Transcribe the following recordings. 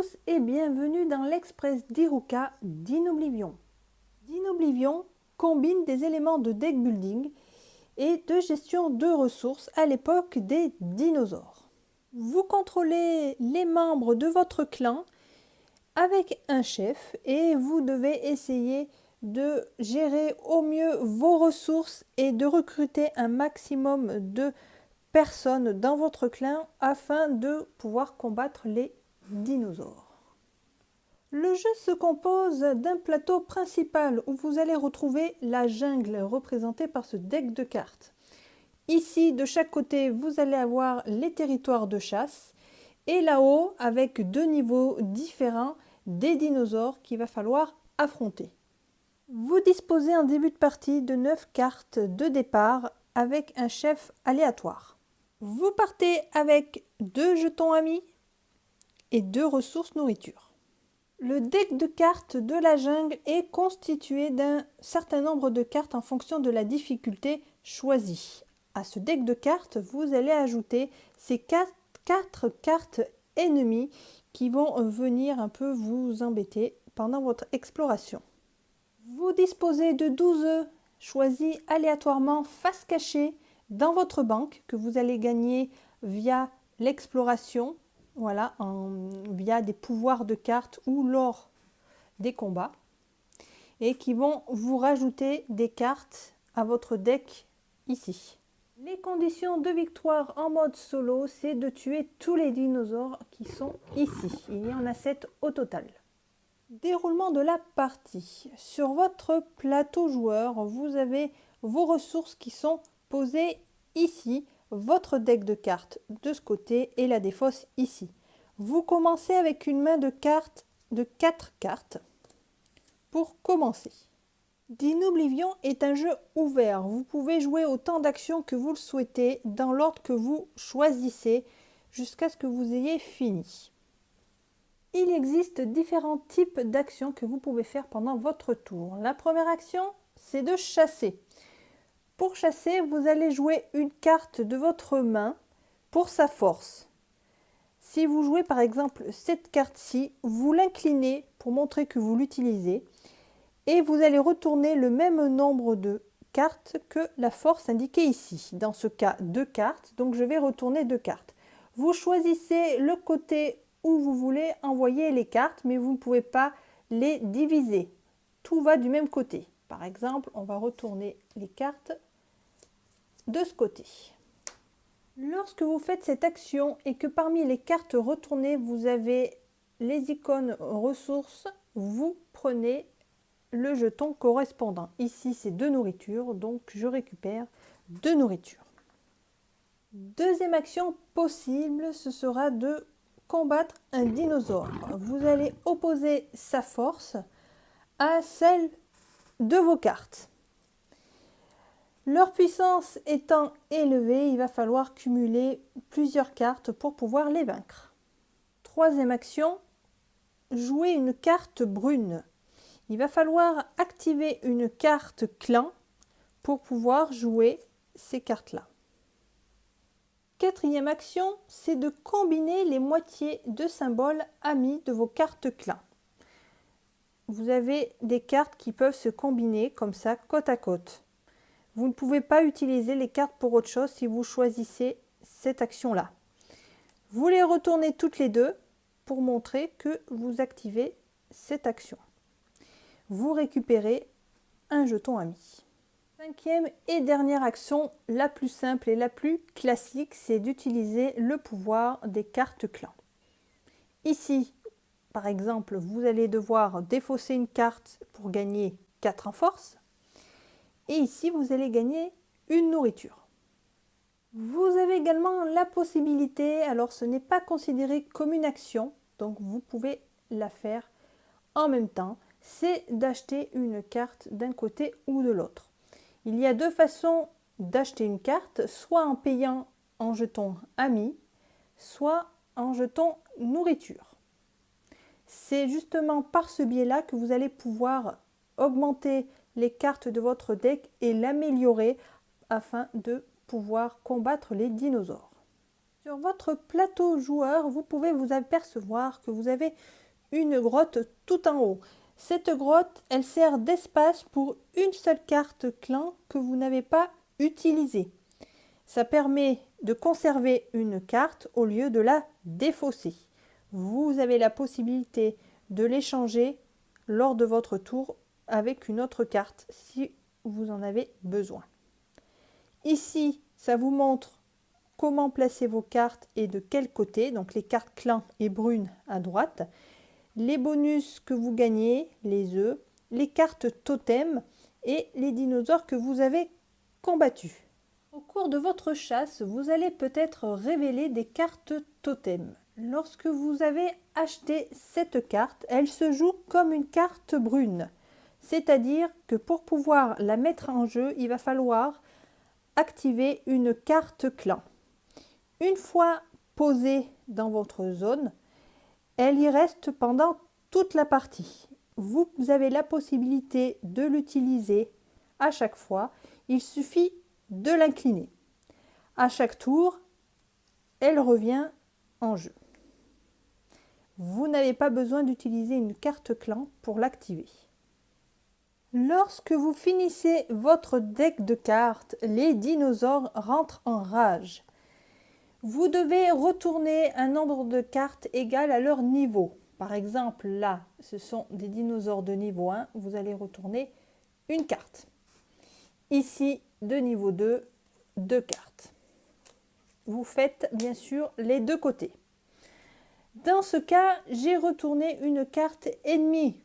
tous et bienvenue dans l'Express d'Iruka d'Inoblivion. D'Inoblivion combine des éléments de deck building et de gestion de ressources à l'époque des dinosaures. Vous contrôlez les membres de votre clan avec un chef et vous devez essayer de gérer au mieux vos ressources et de recruter un maximum de personnes dans votre clan afin de pouvoir combattre les dinosaures. Le jeu se compose d'un plateau principal où vous allez retrouver la jungle représentée par ce deck de cartes. Ici, de chaque côté, vous allez avoir les territoires de chasse et là-haut, avec deux niveaux différents, des dinosaures qu'il va falloir affronter. Vous disposez en début de partie de 9 cartes de départ avec un chef aléatoire. Vous partez avec 2 jetons amis et 2 ressources nourriture. Le deck de cartes de la jungle est constitué d'un certain nombre de cartes en fonction de la difficulté choisie. À ce deck de cartes, vous allez ajouter ces 4 cartes ennemies qui vont venir un peu vous embêter pendant votre exploration. Vous disposez de 12 œufs choisis aléatoirement face cachée dans votre banque que vous allez gagner via l'exploration, voilà, via des pouvoirs de cartes ou lors des combats, et qui vont vous rajouter des cartes à votre deck ici. Les conditions de victoire en mode solo, c'est de tuer tous les dinosaures qui sont ici. Il y en a 7 au total. Déroulement de la partie. Sur votre plateau joueur, vous avez vos ressources qui sont posées ici, votre deck de cartes de ce côté et la défausse ici. Vous commencez avec une main de cartes de 4 cartes pour commencer. D'Inoblivion est un jeu ouvert. Vous pouvez jouer autant d'actions que vous le souhaitez dans l'ordre que vous choisissez jusqu'à ce que vous ayez fini. Il existe différents types d'actions que vous pouvez faire pendant votre tour. La première action, c'est de chasser. Pour chasser, vous allez jouer une carte de votre main pour sa force. Si vous jouez par exemple cette carte-ci, vous l'inclinez pour montrer que vous l'utilisez et vous allez retourner le même nombre de cartes que la force indiquée ici. Dans ce cas, 2 cartes, donc je vais retourner 2 cartes. Vous choisissez le côté où vous voulez envoyer les cartes, mais vous ne pouvez pas les diviser. Tout va du même côté. Par exemple, on va retourner les cartes de ce côté. Lorsque vous faites cette action et que parmi les cartes retournées, vous avez les icônes ressources, vous prenez le jeton correspondant. Ici, c'est de nourriture, donc je récupère de nourriture. Deuxième action possible, ce sera de combattre un dinosaure. Vous allez opposer sa force à celle de vos cartes. Leur puissance étant élevée, il va falloir cumuler plusieurs cartes pour pouvoir les vaincre. Troisième action, jouer une carte brune. Il va falloir activer une carte clan pour pouvoir jouer ces cartes-là. Quatrième action, c'est de combiner les moitiés de symboles amis de vos cartes clan. Vous avez des cartes qui peuvent se combiner comme ça, côte à côte. Vous ne pouvez pas utiliser les cartes pour autre chose si vous choisissez cette action-là. Vous les retournez toutes les deux pour montrer que vous activez cette action. Vous récupérez un jeton ami. Cinquième et dernière action, la plus simple et la plus classique, c'est d'utiliser le pouvoir des cartes clans. Ici, par exemple, vous allez devoir défausser une carte pour gagner 4 en force. Et ici, vous allez gagner une nourriture. Vous avez également la possibilité, alors ce n'est pas considéré comme une action, donc vous pouvez la faire en même temps, c'est d'acheter une carte d'un côté ou de l'autre. Il y a 2 façons d'acheter une carte, soit en payant en jetons amis, soit en jetons nourriture. C'est justement par ce biais-là que vous allez pouvoir augmenter les cartes de votre deck et l'améliorer afin de pouvoir combattre les dinosaures. Sur votre plateau joueur, vous pouvez vous apercevoir que vous avez une grotte tout en haut. Cette grotte, elle sert d'espace pour une seule carte clan que vous n'avez pas utilisée. Ça permet de conserver une carte au lieu de la défausser. Vous avez la possibilité de l'échanger lors de votre tour avec une autre carte si vous en avez besoin. Ici, ça vous montre comment placer vos cartes et de quel côté, donc les cartes clan et brunes à droite, les bonus que vous gagnez, les œufs, les cartes totem et les dinosaures que vous avez combattus. Au cours de votre chasse, vous allez peut-être révéler des cartes totem. Lorsque vous avez acheté cette carte, elle se joue comme une carte brune. C'est-à-dire que pour pouvoir la mettre en jeu, il va falloir activer une carte clan. Une fois posée dans votre zone, elle y reste pendant toute la partie. Vous avez la possibilité de l'utiliser à chaque fois. Il suffit de l'incliner. À chaque tour, elle revient en jeu. Vous n'avez pas besoin d'utiliser une carte clan pour l'activer. Lorsque vous finissez votre deck de cartes, les dinosaures rentrent en rage. Vous devez retourner un nombre de cartes égal à leur niveau. Par exemple, là, ce sont des dinosaures de niveau 1. Vous allez retourner une carte. Ici, de niveau 2, 2 cartes. Vous faites bien sûr les deux côtés. Dans ce cas, j'ai retourné une carte ennemie.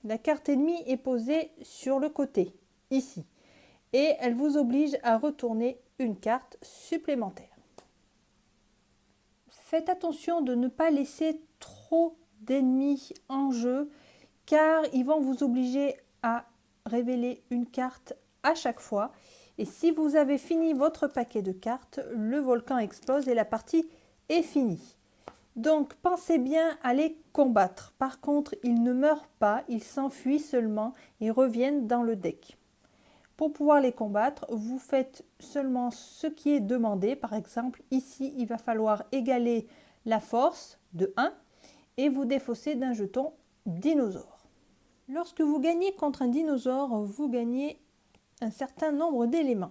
La carte ennemie est posée sur le côté, ici. Et elle vous oblige à retourner une carte supplémentaire. Faites attention de ne pas laisser trop d'ennemis en jeu car ils vont vous obliger à révéler une carte à chaque fois. Et si vous avez fini votre paquet de cartes, le volcan explose et la partie est finie. Donc pensez bien à les combattre. Par contre, ils ne meurent pas, ils s'enfuient seulement et reviennent dans le deck. Pour pouvoir les combattre, vous faites seulement ce qui est demandé. Par exemple, ici, il va falloir égaler la force de 1 et vous défausser d'un jeton dinosaure. Lorsque vous gagnez contre un dinosaure, vous gagnez un certain nombre d'éléments.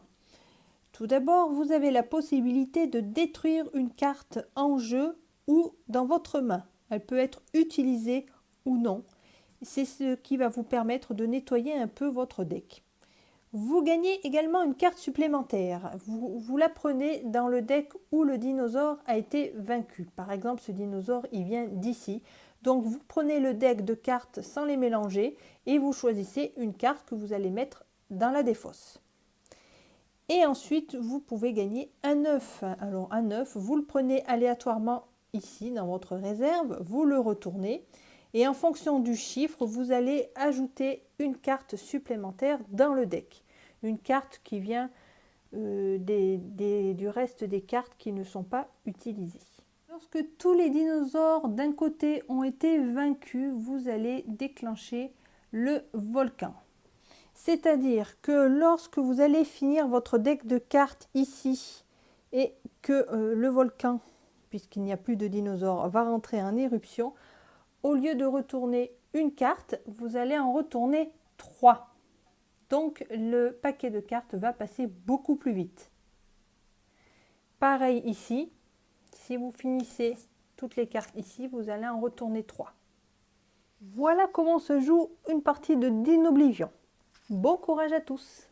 Tout d'abord, vous avez la possibilité de détruire une carte en jeu ou dans votre main. Elle peut être utilisée ou non. C'est ce qui va vous permettre de nettoyer un peu votre deck. Vous gagnez également une carte supplémentaire. Vous la prenez dans le deck où le dinosaure a été vaincu. Par exemple, ce dinosaure, il vient d'ici. Donc, vous prenez le deck de cartes sans les mélanger et vous choisissez une carte que vous allez mettre dans la défausse. Et ensuite, vous pouvez gagner un œuf. Alors, un œuf, vous le prenez aléatoirement ici dans votre réserve, vous le retournez. Et en fonction du chiffre, vous allez ajouter une carte supplémentaire dans le deck. Une carte qui vient du reste des cartes qui ne sont pas utilisées. Lorsque tous les dinosaures d'un côté ont été vaincus, vous allez déclencher le volcan. C'est-à-dire que lorsque vous allez finir votre deck de cartes ici et que le volcan, puisqu'il n'y a plus de dinosaures, va rentrer en éruption, au lieu de retourner une carte, vous allez en retourner 3. Donc le paquet de cartes va passer beaucoup plus vite. Pareil ici, si vous finissez toutes les cartes ici, vous allez en retourner 3. Voilà comment se joue une partie de Dino Oblivion. Bon courage à tous!